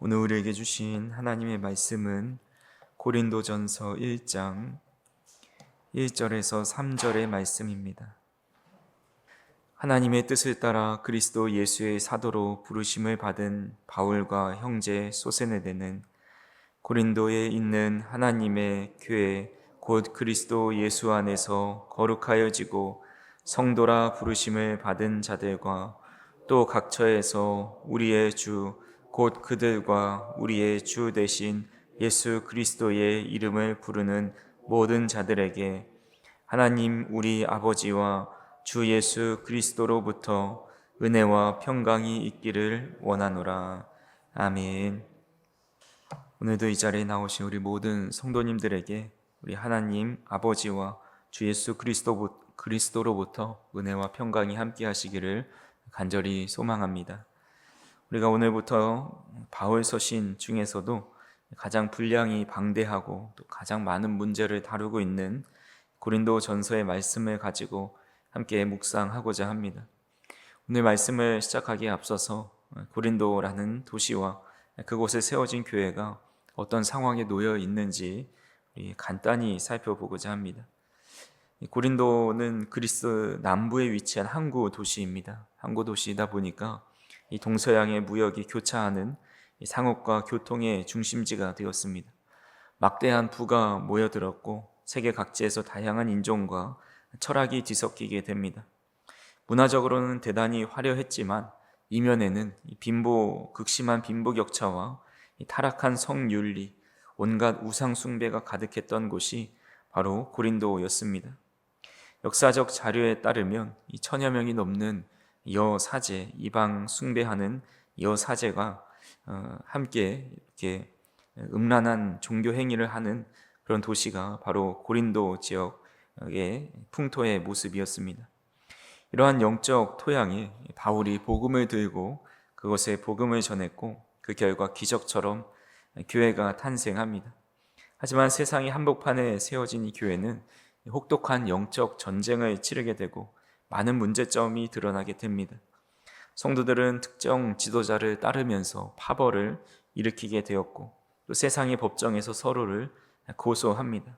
오늘 우리에게 주신 하나님의 말씀은 고린도전서 1장 1절에서 3절의 말씀입니다. 하나님의 뜻을 따라 그리스도 예수의 사도로 부르심을 받은 바울과 형제 소세네데는 고린도에 있는 하나님의 교회 곧 그리스도 예수 안에서 거룩하여지고 성도라 부르심을 받은 자들과 또 각처에서 우리의 주 곧 그들과 우리의 주 되신 예수 그리스도의 이름을 부르는 모든 자들에게 하나님 우리 아버지와 주 예수 그리스도로부터 은혜와 평강이 있기를 원하노라. 아멘. 오늘도 이 자리에 나오신 우리 모든 성도님들에게 우리 하나님 아버지와 주 예수 그리스도로부터 은혜와 평강이 함께 하시기를 간절히 소망합니다. 우리가 오늘부터 바울 서신 중에서도 가장 분량이 방대하고 또 가장 많은 문제를 다루고 있는 고린도 전서의 말씀을 가지고 함께 묵상하고자 합니다. 오늘 말씀을 시작하기에 앞서서 고린도라는 도시와 그곳에 세워진 교회가 어떤 상황에 놓여 있는지 간단히 살펴보고자 합니다. 고린도는 그리스 남부에 위치한 항구 도시입니다. 항구 도시이다 보니까 이 동서양의 무역이 교차하는 상업과 교통의 중심지가 되었습니다. 막대한 부가 모여들었고 세계 각지에서 다양한 인종과 철학이 뒤섞이게 됩니다. 문화적으로는 대단히 화려했지만 이면에는 극심한 빈부격차와 타락한 성윤리, 온갖 우상 숭배가 가득했던 곳이 바로 고린도였습니다. 역사적 자료에 따르면 1000여 명이 넘는 여사제, 이방 숭배하는 여사제가 함께 이렇게 음란한 종교 행위를 하는 그런 도시가 바로 고린도 지역의 풍토의 모습이었습니다. 이러한 영적 토양에 바울이 복음을 들고 그것에 복음을 전했고 그 결과 기적처럼 교회가 탄생합니다. 하지만 세상의 한복판에 세워진 이 교회는 혹독한 영적 전쟁을 치르게 되고 많은 문제점이 드러나게 됩니다. 성도들은 특정 지도자를 따르면서 파벌을 일으키게 되었고 또 세상의 법정에서 서로를 고소합니다.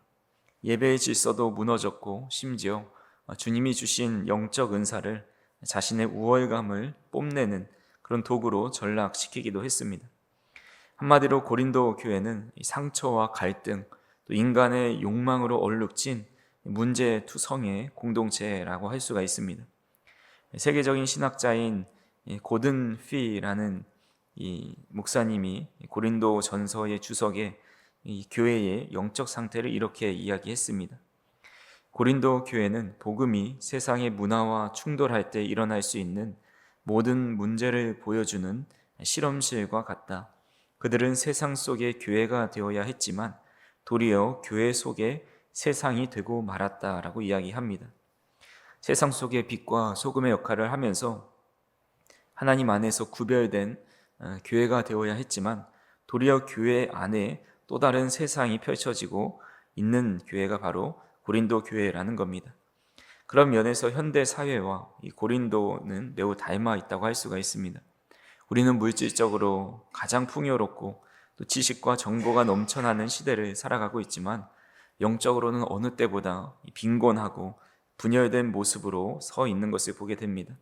예배의 질서도 무너졌고 심지어 주님이 주신 영적 은사를 자신의 우월감을 뽐내는 그런 도구로 전락시키기도 했습니다. 한마디로 고린도 교회는 상처와 갈등, 또 인간의 욕망으로 얼룩진 문제투성의 공동체라고 할 수가 있습니다. 세계적인 신학자인 고든 피라는 이 목사님이 고린도 전서의 주석에 이 교회의 영적 상태를 이렇게 이야기했습니다. 고린도 교회는 복음이 세상의 문화와 충돌할 때 일어날 수 있는 모든 문제를 보여주는 실험실과 같다. 그들은 세상 속의 교회가 되어야 했지만 도리어 교회 속에 세상이 되고 말았다라고 이야기합니다. 세상 속의 빛과 소금의 역할을 하면서 하나님 안에서 구별된 교회가 되어야 했지만 도리어 교회 안에 또 다른 세상이 펼쳐지고 있는 교회가 바로 고린도 교회라는 겁니다. 그런 면에서 현대 사회와 이 고린도는 매우 닮아 있다고 할 수가 있습니다. 우리는 물질적으로 가장 풍요롭고 또 지식과 정보가 넘쳐나는 시대를 살아가고 있지만 영적으로는 어느 때보다 빈곤하고 분열된 모습으로 서 있는 것을 보게 됩니다.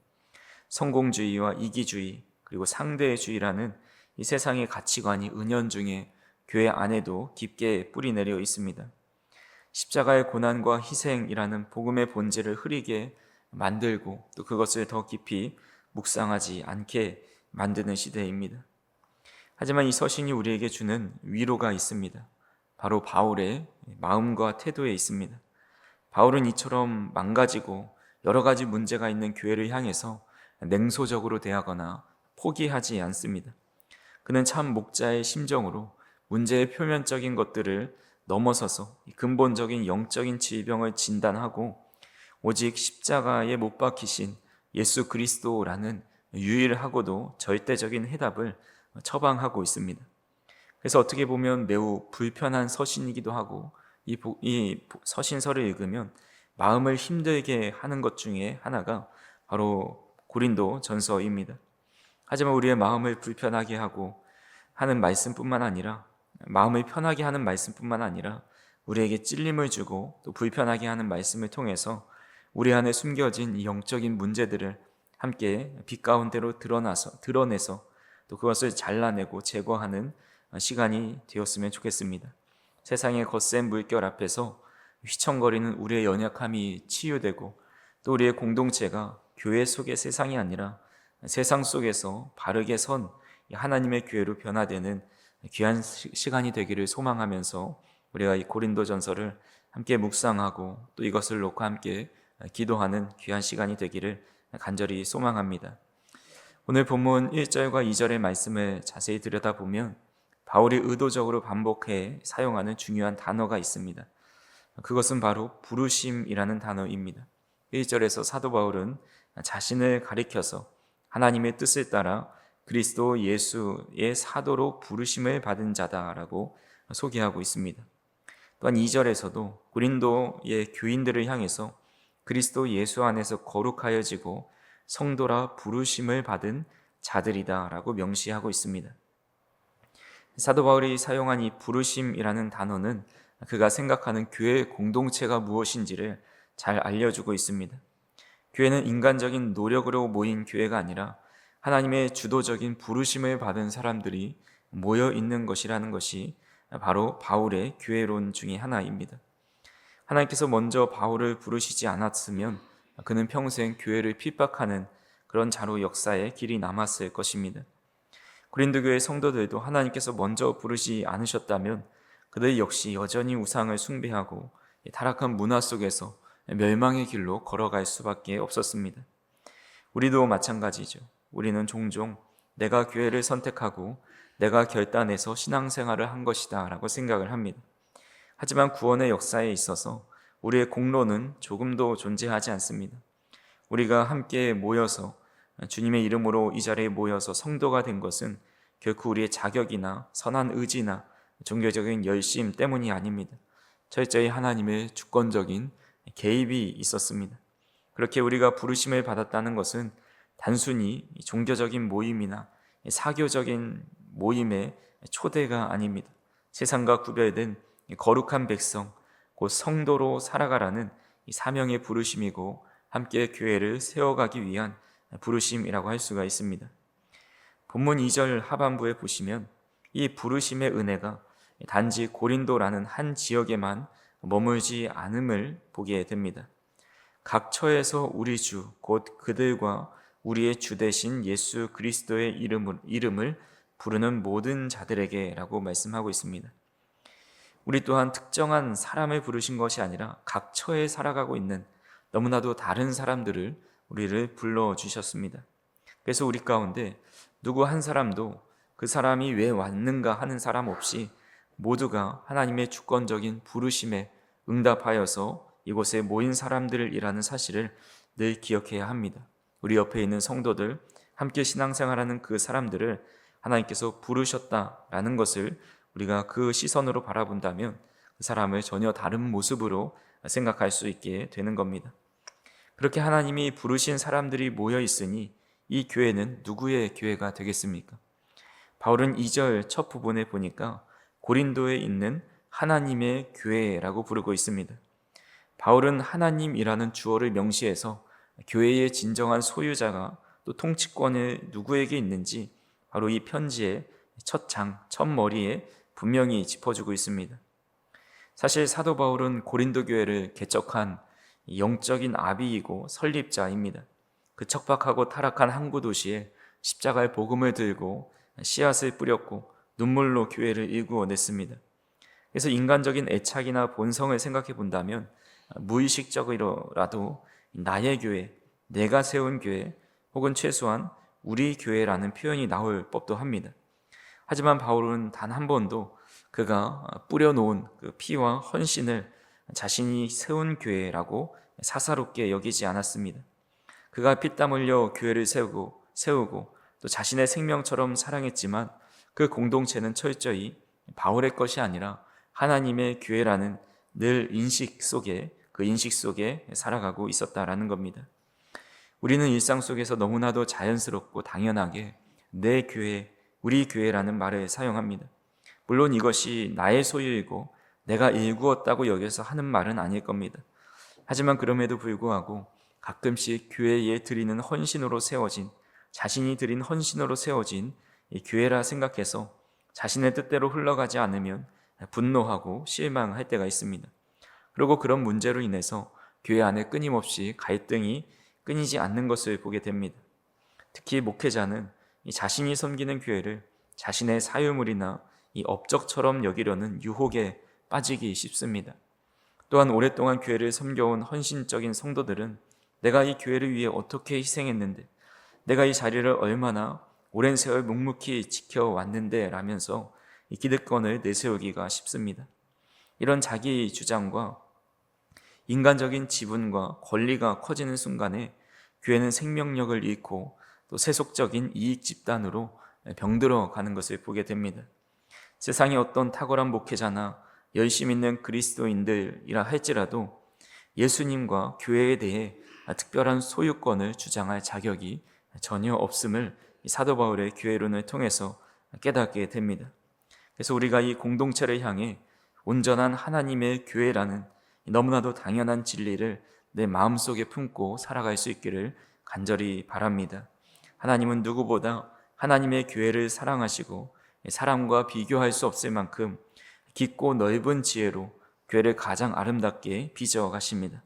성공주의와 이기주의 그리고 상대주의라는 이 세상의 가치관이 은연중에 교회 안에도 깊게 뿌리내려 있습니다. 십자가의 고난과 희생이라는 복음의 본질을 흐리게 만들고 또 그것을 더 깊이 묵상하지 않게 만드는 시대입니다. 하지만 이 서신이 우리에게 주는 위로가 있습니다. 바로 바울의 마음과 태도에 있습니다. 바울은 이처럼 망가지고 여러 가지 문제가 있는 교회를 향해서 냉소적으로 대하거나 포기하지 않습니다. 그는 참 목자의 심정으로 문제의 표면적인 것들을 넘어서서 근본적인 영적인 질병을 진단하고 오직 십자가에 못 박히신 예수 그리스도라는 유일하고도 절대적인 해답을 처방하고 있습니다. 그래서 어떻게 보면 매우 불편한 서신이기도 하고 이 서신서를 읽으면 마음을 힘들게 하는 것 중에 하나가 바로 고린도 전서입니다. 하지만 우리의 마음을 불편하게 하고 하는 말씀뿐만 아니라, 마음을 편하게 하는 말씀뿐만 아니라 우리에게 찔림을 주고 또 불편하게 하는 말씀을 통해서 우리 안에 숨겨진 이 영적인 문제들을 함께 빛 가운데로 드러내서 또 그것을 잘라내고 제거하는 시간이 되었으면 좋겠습니다. 세상의 거센 물결 앞에서 휘청거리는 우리의 연약함이 치유되고 또 우리의 공동체가 교회 속의 세상이 아니라 세상 속에서 바르게 선 하나님의 교회로 변화되는 귀한 시간이 되기를 소망하면서 우리가 이 고린도전서를 함께 묵상하고 또 이것을 놓고 함께 기도하는 귀한 시간이 되기를 간절히 소망합니다. 오늘 본문 1절과 2절의 말씀을 자세히 들여다보면 바울이 의도적으로 반복해 사용하는 중요한 단어가 있습니다. 그것은 바로 부르심이라는 단어입니다. 1절에서 사도 바울은 자신을 가리켜서 하나님의 뜻을 따라 그리스도 예수의 사도로 부르심을 받은 자다라고 소개하고 있습니다. 또한 2절에서도 고린도의 교인들을 향해서 그리스도 예수 안에서 거룩하여지고 성도라 부르심을 받은 자들이다라고 명시하고 있습니다. 사도 바울이 사용한 이 부르심이라는 단어는 그가 생각하는 교회 공동체가 무엇인지를 잘 알려주고 있습니다. 교회는 인간적인 노력으로 모인 교회가 아니라 하나님의 주도적인 부르심을 받은 사람들이 모여 있는 것이라는 것이 바로 바울의 교회론 중에 하나입니다. 하나님께서 먼저 바울을 부르시지 않았으면 그는 평생 교회를 핍박하는 그런 자로 역사에 길이 남았을 것입니다. 고린도 교회 성도들도 하나님께서 먼저 부르지 않으셨다면 그들 역시 여전히 우상을 숭배하고 타락한 문화 속에서 멸망의 길로 걸어갈 수밖에 없었습니다. 우리도 마찬가지죠. 우리는 종종 내가 교회를 선택하고 내가 결단해서 신앙생활을 한 것이다 라고 생각을 합니다. 하지만 구원의 역사에 있어서 우리의 공로는 조금도 존재하지 않습니다. 우리가 함께 모여서 주님의 이름으로 이 자리에 모여서 성도가 된 것은 결코 우리의 자격이나 선한 의지나 종교적인 열심 때문이 아닙니다. 철저히 하나님의 주권적인 개입이 있었습니다. 그렇게 우리가 부르심을 받았다는 것은 단순히 종교적인 모임이나 사교적인 모임의 초대가 아닙니다. 세상과 구별된 거룩한 백성, 곧 성도로 살아가라는 사명의 부르심이고 함께 교회를 세워가기 위한 부르심이라고 할 수가 있습니다. 본문 2절 하반부에 보시면 이 부르심의 은혜가 단지 고린도라는 한 지역에만 머물지 않음을 보게 됩니다. 각 처에서 우리 주, 곧 그들과 우리의 주 되신 예수 그리스도의 이름을 부르는 모든 자들에게 라고 말씀하고 있습니다. 우리 또한 특정한 사람을 부르신 것이 아니라 각 처에 살아가고 있는 너무나도 다른 사람들을 우리를 불러주셨습니다. 그래서 우리 가운데 누구 한 사람도 그 사람이 왜 왔는가 하는 사람 없이 모두가 하나님의 주권적인 부르심에 응답하여서 이곳에 모인 사람들이라는 사실을 늘 기억해야 합니다. 우리 옆에 있는 성도들, 함께 신앙생활하는 그 사람들을 하나님께서 부르셨다라는 것을 우리가 그 시선으로 바라본다면 그 사람을 전혀 다른 모습으로 생각할 수 있게 되는 겁니다. 그렇게 하나님이 부르신 사람들이 모여 있으니 이 교회는 누구의 교회가 되겠습니까? 바울은 2절 첫 부분에 보니까 고린도에 있는 하나님의 교회라고 부르고 있습니다. 바울은 하나님이라는 주어를 명시해서 교회의 진정한 소유자가 또 통치권을 누구에게 있는지 바로 이 편지의 첫 머리에 분명히 짚어주고 있습니다. 사실 사도 바울은 고린도 교회를 개척한 영적인 아비이고 설립자입니다. 그 척박하고 타락한 항구 도시에 십자가의 복음을 들고 씨앗을 뿌렸고 눈물로 교회를 일구어냈습니다. 그래서 인간적인 애착이나 본성을 생각해 본다면 무의식적으로라도 나의 교회, 내가 세운 교회 혹은 최소한 우리 교회라는 표현이 나올 법도 합니다. 하지만 바울은 단 한 번도 그가 뿌려놓은 그 피와 헌신을 자신이 세운 교회라고 사사롭게 여기지 않았습니다. 그가 피땀 흘려 교회를 세우고 또 자신의 생명처럼 사랑했지만 그 공동체는 철저히 바울의 것이 아니라 하나님의 교회라는 늘 인식 속에 살아가고 있었다라는 겁니다. 우리는 일상 속에서 너무나도 자연스럽고 당연하게 내 교회, 우리 교회라는 말을 사용합니다. 물론 이것이 나의 소유이고 내가 일구었다고 여겨서 하는 말은 아닐 겁니다. 하지만 그럼에도 불구하고 가끔씩 교회에 드리는 헌신으로 세워진, 자신이 드린 헌신으로 세워진 이 교회라 생각해서 자신의 뜻대로 흘러가지 않으면 분노하고 실망할 때가 있습니다. 그리고 그런 문제로 인해서 교회 안에 끊임없이 갈등이 끊이지 않는 것을 보게 됩니다. 특히 목회자는 이 자신이 섬기는 교회를 자신의 사유물이나 이 업적처럼 여기려는 유혹에 빠지기 쉽습니다. 또한 오랫동안 교회를 섬겨온 헌신적인 성도들은 내가 이 교회를 위해 어떻게 희생했는데, 내가 이 자리를 얼마나 오랜 세월 묵묵히 지켜왔는데 라면서 이 기득권을 내세우기가 쉽습니다. 이런 자기 주장과 인간적인 지분과 권리가 커지는 순간에 교회는 생명력을 잃고 또 세속적인 이익 집단으로 병들어 가는 것을 보게 됩니다. 세상에 어떤 탁월한 목회자나 열심 있는 그리스도인들이라 할지라도 예수님과 교회에 대해 특별한 소유권을 주장할 자격이 전혀 없음을 사도 바울의 교회론을 통해서 깨닫게 됩니다. 그래서 우리가 이 공동체를 향해 온전한 하나님의 교회라는 너무나도 당연한 진리를 내 마음속에 품고 살아갈 수 있기를 간절히 바랍니다. 하나님은 누구보다 하나님의 교회를 사랑하시고 사람과 비교할 수 없을 만큼 깊고 넓은 지혜로 교회를 가장 아름답게 빚어 가십니다.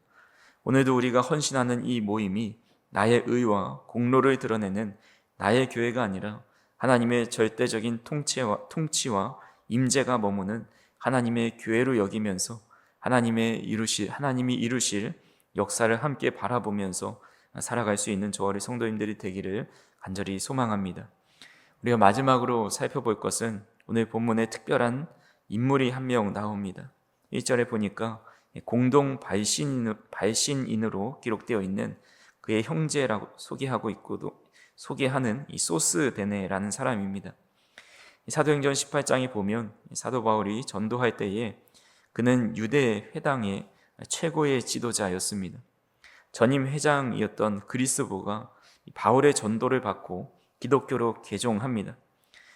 오늘도 우리가 헌신하는 이 모임이 나의 의와 공로를 드러내는 나의 교회가 아니라 하나님의 절대적인 통치와 임재가 머무는 하나님의 교회로 여기면서 하나님이 이루실 역사를 함께 바라보면서 살아갈 수 있는 저와 우리 성도님들이 되기를 간절히 소망합니다. 우리가 마지막으로 살펴볼 것은 오늘 본문에 특별한 인물이 한 명 나옵니다. 1절에 보니까 공동 발신인으로 기록되어 있는 그의 형제라고 소개하는 이 소스데네라는 사람입니다. 사도행전 18장에 보면 사도 바울이 전도할 때에 그는 유대 회당의 최고의 지도자였습니다. 전임 회장이었던 그리스보가 바울의 전도를 받고 기독교로 개종합니다.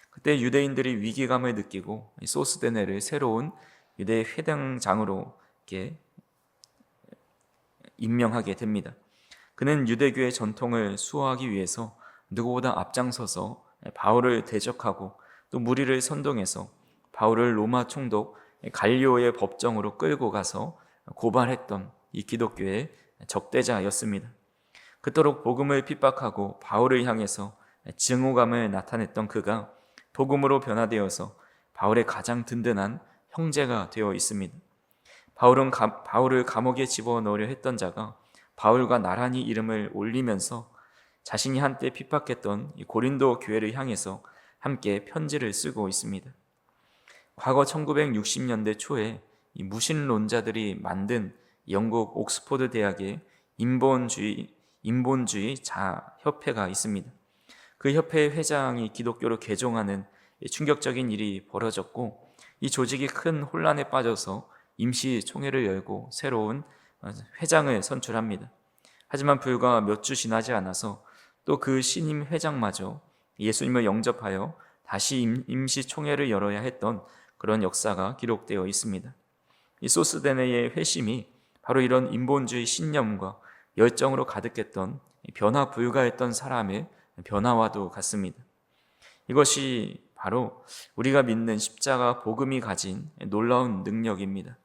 그때 유대인들이 위기감을 느끼고 소스데네를 새로운 유대 회당장으로 이렇게 임명하게 됩니다. 그는 유대교의 전통을 수호하기 위해서 누구보다 앞장서서 바울을 대적하고 또 무리를 선동해서 바울을 로마 총독 갈리오의 법정으로 끌고 가서 고발했던 이 기독교의 적대자였습니다. 그토록 복음을 핍박하고 바울을 향해서 증오감을 나타냈던 그가 복음으로 변화되어서 바울의 가장 든든한 형제가 되어 있습니다. 바울을 감옥에 집어넣으려 했던 자가 바울과 나란히 이름을 올리면서 자신이 한때 핍박했던 고린도 교회를 향해서 함께 편지를 쓰고 있습니다. 과거 1960년대 초에 무신론자들이 만든 영국 옥스포드 대학의 인본주의 자협회가 있습니다. 그 협회의 회장이 기독교로 개종하는 충격적인 일이 벌어졌고 이 조직이 큰 혼란에 빠져서 임시 총회를 열고 새로운 회장을 선출합니다. 하지만 불과 몇 주 지나지 않아서 또 그 신임 회장마저 예수님을 영접하여 다시 임시 총회를 열어야 했던 그런 역사가 기록되어 있습니다. 이 소스데네의 회심이 바로 이런 인본주의 신념과 열정으로 가득했던 변화 불가했던 사람의 변화와도 같습니다. 이것이 바로 우리가 믿는 십자가 복음이 가진 놀라운 능력입니다.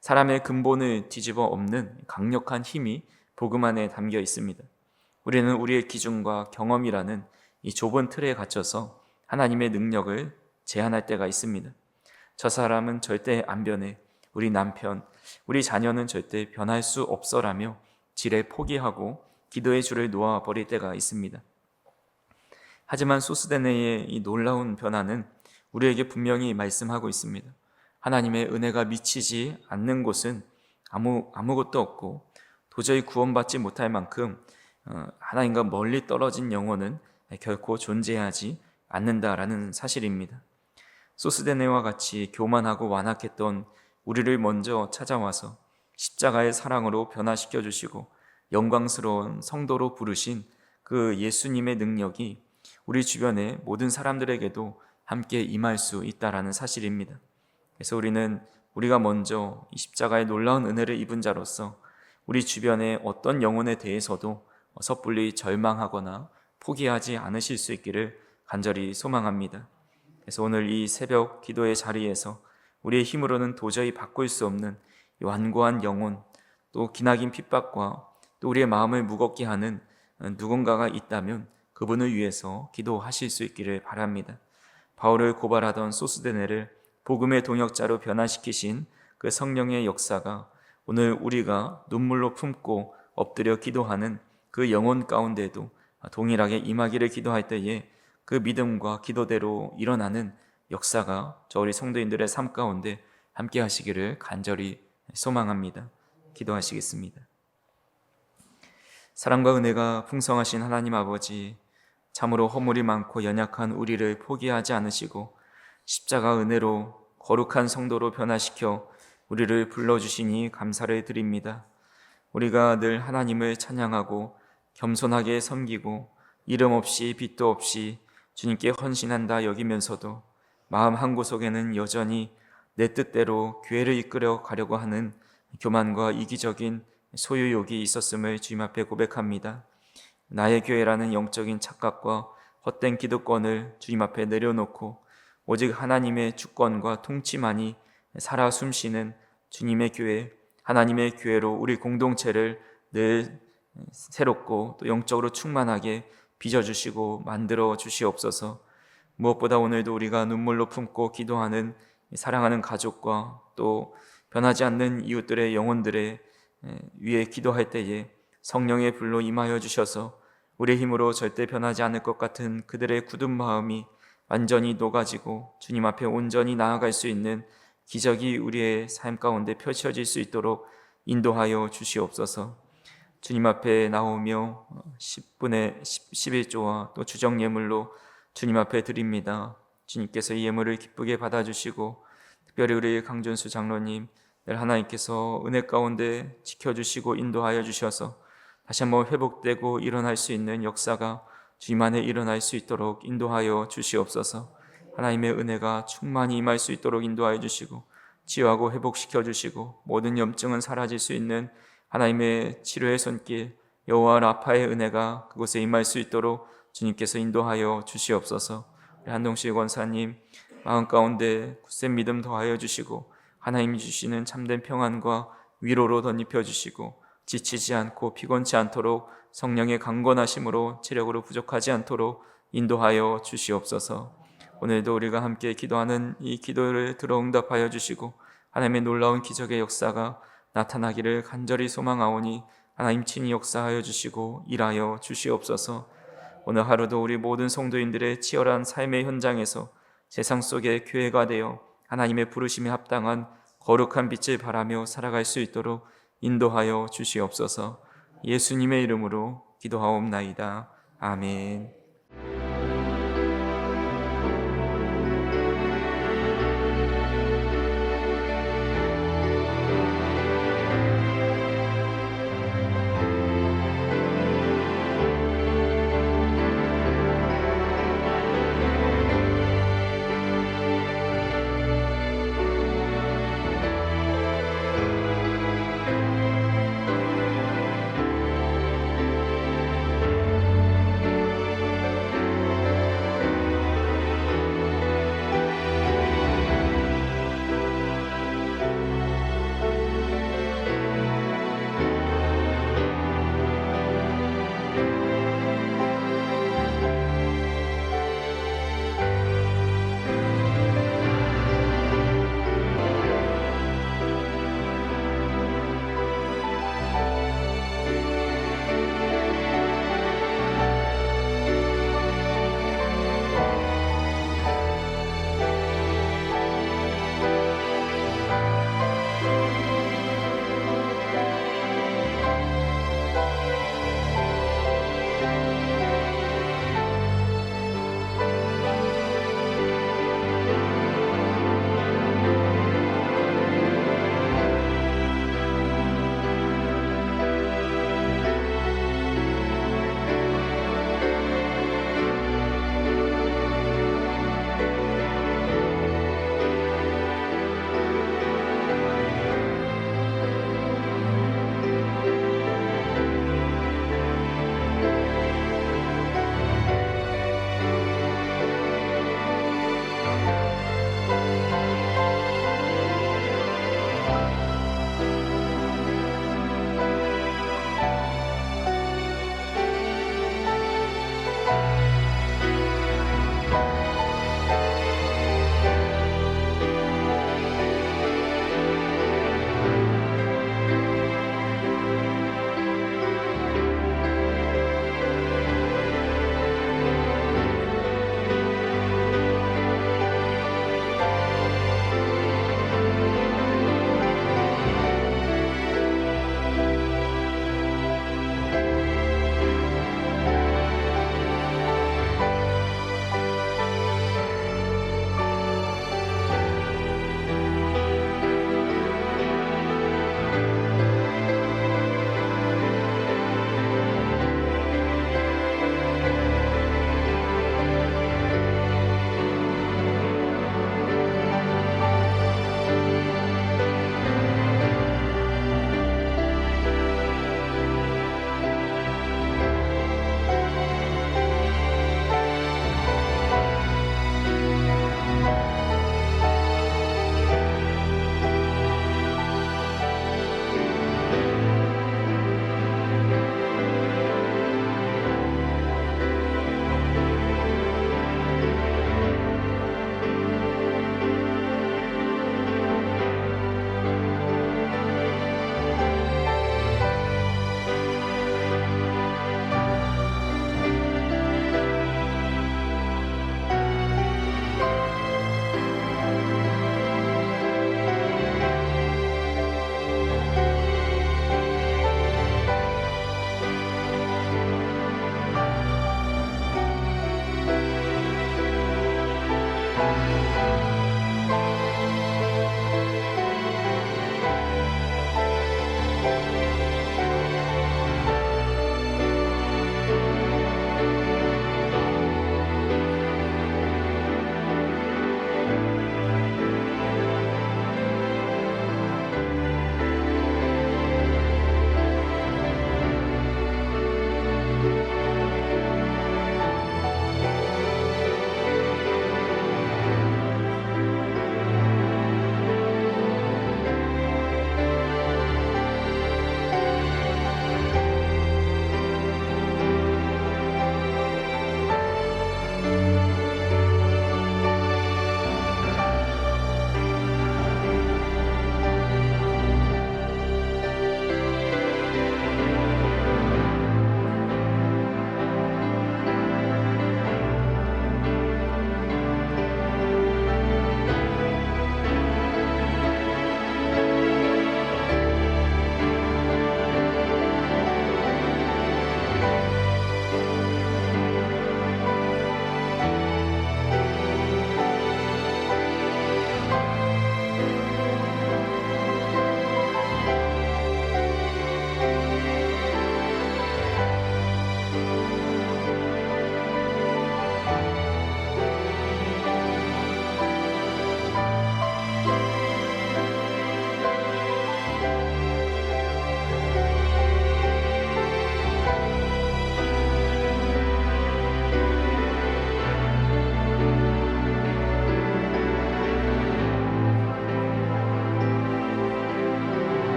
사람의 근본을 뒤집어 엎는 강력한 힘이 복음 안에 담겨 있습니다. 우리는 우리의 기준과 경험이라는 이 좁은 틀에 갇혀서 하나님의 능력을 제한할 때가 있습니다. 저 사람은 절대 안 변해, 우리 남편, 우리 자녀는 절대 변할 수 없어라며 지레 포기하고 기도의 줄을 놓아버릴 때가 있습니다. 하지만 소스데네의 이 놀라운 변화는 우리에게 분명히 말씀하고 있습니다. 하나님의 은혜가 미치지 않는 곳은 아무것도 없고 도저히 구원받지 못할 만큼 하나님과 멀리 떨어진 영혼은 결코 존재하지 않는다라는 사실입니다. 소스데네와 같이 교만하고 완악했던 우리를 먼저 찾아와서 십자가의 사랑으로 변화시켜 주시고 영광스러운 성도로 부르신 그 예수님의 능력이 우리 주변의 모든 사람들에게도 함께 임할 수 있다라는 사실입니다. 그래서 우리가 먼저 이 십자가의 놀라운 은혜를 입은 자로서 우리 주변의 어떤 영혼에 대해서도 섣불리 절망하거나 포기하지 않으실 수 있기를 간절히 소망합니다. 그래서 오늘 이 새벽 기도의 자리에서 우리의 힘으로는 도저히 바꿀 수 없는 이 완고한 영혼, 또 기나긴 핍박과 또 우리의 마음을 무겁게 하는 누군가가 있다면 그분을 위해서 기도하실 수 있기를 바랍니다. 바울을 고발하던 소스데네를 복음의 동역자로 변화시키신 그 성령의 역사가 오늘 우리가 눈물로 품고 엎드려 기도하는 그 영혼 가운데도 동일하게 임하기를 기도할 때에 그 믿음과 기도대로 일어나는 역사가 저 우리 성도인들의 삶 가운데 함께 하시기를 간절히 소망합니다. 기도하시겠습니다. 사랑과 은혜가 풍성하신 하나님 아버지, 참으로 허물이 많고 연약한 우리를 포기하지 않으시고 십자가 은혜로 거룩한 성도로 변화시켜 우리를 불러주시니 감사를 드립니다. 우리가 늘 하나님을 찬양하고 겸손하게 섬기고 이름 없이 빚도 없이 주님께 헌신한다 여기면서도 마음 한구석에는 여전히 내 뜻대로 교회를 이끌어 가려고 하는 교만과 이기적인 소유욕이 있었음을 주님 앞에 고백합니다. 나의 교회라는 영적인 착각과 헛된 기득권을 주님 앞에 내려놓고 오직 하나님의 주권과 통치만이 살아 숨쉬는 주님의 교회, 하나님의 교회로 우리 공동체를 늘 새롭고 또 영적으로 충만하게 빚어주시고 만들어 주시옵소서. 무엇보다 오늘도 우리가 눈물로 품고 기도하는 사랑하는 가족과 또 변하지 않는 이웃들의 영혼들의 위에 기도할 때에 성령의 불로 임하여 주셔서 우리의 힘으로 절대 변하지 않을 것 같은 그들의 굳은 마음이 완전히 녹아지고 주님 앞에 온전히 나아갈 수 있는 기적이 우리의 삶 가운데 펼쳐질 수 있도록 인도하여 주시옵소서. 주님 앞에 나오며 10분의 11조와 또 주정 예물로 주님 앞에 드립니다. 주님께서 이 예물을 기쁘게 받아주시고 특별히 우리 강준수 장로님 늘 하나님께서 은혜 가운데 지켜주시고 인도하여 주셔서 다시 한번 회복되고 일어날 수 있는 역사가 주님 안에 일어날 수 있도록 인도하여 주시옵소서. 하나님의 은혜가 충만히 임할 수 있도록 인도하여 주시고 치유하고 회복시켜 주시고 모든 염증은 사라질 수 있는 하나님의 치료의 손길 여호와 라파의 은혜가 그곳에 임할 수 있도록 주님께서 인도하여 주시옵소서. 한동실 권사님 마음 가운데 굳센 믿음 더하여 주시고 하나님이 주시는 참된 평안과 위로로 덧입혀 주시고 지치지 않고 피곤치 않도록 성령의 강건하심으로 체력으로 부족하지 않도록 인도하여 주시옵소서. 오늘도 우리가 함께 기도하는 이 기도를 들어 응답하여 주시고 하나님의 놀라운 기적의 역사가 나타나기를 간절히 소망하오니 하나님 친히 역사하여 주시고 일하여 주시옵소서. 오늘 하루도 우리 모든 성도인들의 치열한 삶의 현장에서 세상 속의 교회가 되어 하나님의 부르심에 합당한 거룩한 빛을 발하며 살아갈 수 있도록 인도하여 주시옵소서. 예수님의 이름으로 기도하옵나이다. 아멘.